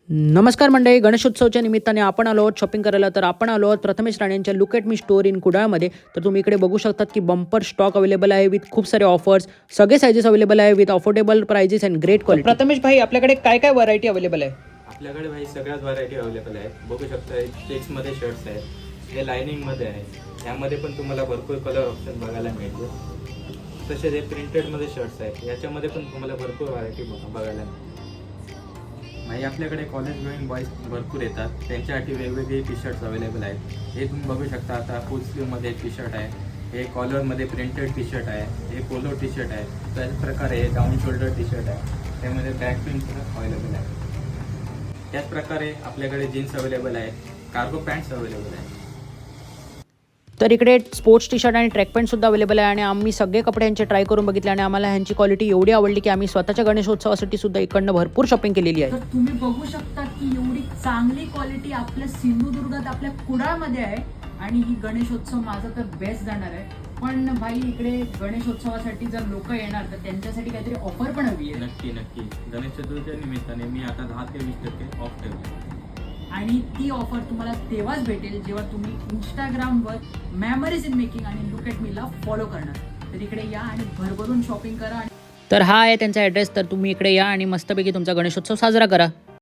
नमस्कार मंडळी, गणेशोत्सवाच्या निमित्ताने आपण आलो आहोत शॉपिंग करायला. तर आपण आलो आहोत प्रथमेश राणेंच्या look at me store in कुडाळमध्ये. तर तुम्ही इकडे बघू शकतात की बंपर स्टॉक अवेलेबल आहे विथ खूप सारे ऑफर्स, सगळे साइजेस अवेलेबल आहे with affordable prices and great quality. Prathamesh भाई, आपल्याकडे काय काय व्हरायटी अवेलेबल आहे? आपल्याकडे भाई सगळ्याच व्हरायटी अवेलेबल आहे. बघू शकता चेक्समध्ये शर्ट्स आहेत, हे लायनिंगमध्ये आहे. यामध्ये पण तुम्हाला भरपूर कलर ऑप्शन बघायला मिळतील. तसेच हे प्रिंटेडमध्ये शर्ट्स आहेत, याच्यामध्ये पण तुम्हाला भरपूर व्हरायटी बघायला मिळते. भाई आपल्याकडे कॉलेज गोईंग बॉईज भरपूर येतात, त्यांच्यासाठी वेगवेगळे टी शर्ट्स अवेलेबल आहेत. हे तुम्ही बघू शकता. आता फुल स्लीवमध्ये टी शर्ट आहे, हे कॉलरमध्ये प्रिंटेड टी शर्ट आहे, हे पोलो टी शर्ट आहे. त्याच प्रकारे हे डाऊन शोल्डर टी शर्ट आहे, त्यामध्ये बॅक प्रिंट सुद्धा अवेलेबल आहे. त्याच प्रकारे आपल्याकडे जीन्स अवेलेबल आहेत, कार्गो पॅन्ट्स अवेलेबल आहेत. तर इकडे स्पोर्ट्स टी शर्ट आणि ट्रॅक पॅन्ट सुद्धा अवेलेबल आहे आणि आम्ही सगळे कपडे यांचे ट्राय करून बघितले आणि आम्हाला ह्यांची क्वालिटी एवढी आवडली की आम्ही स्वतःच्या गणेशोत्सवासाठी सुद्धा इकडनं भरपूर शॉपिंग केलेली आहे. तर तुम्ही बघू शकता की एवढी चांगली क्वालिटी आपल्या सिंधुदुर्गात आपल्या कुडाळमध्ये आहे आणि ही गणेशोत्सव माझा तर बेस्ट जाणार आहे. पण भाई, इकडे गणेशोत्सवासाठी जर लोक येणार तर त्यांच्यासाठी काहीतरी ऑफर पण हवी आहे. नक्की नक्की गणेश चतुर्थीच्या निमित्ताने मी आता 10 ते 20% ऑफ ठेवले आणि ती ऑफर तुम्हाला तेव्हाच भेटेल जेव्हा तुम्ही इंस्टाग्रामवर मेमरीज इन मेकिंग आणि लुक ॲट मीला फॉलो करणार. तर इकडे या आणि भरभरून शॉपिंग करा. तर हा आहे त्यांचा ॲड्रेस. तर तुम्ही इकडे या आणि मस्तपैकी तुमचा गणेशोत्सव साजरा करा.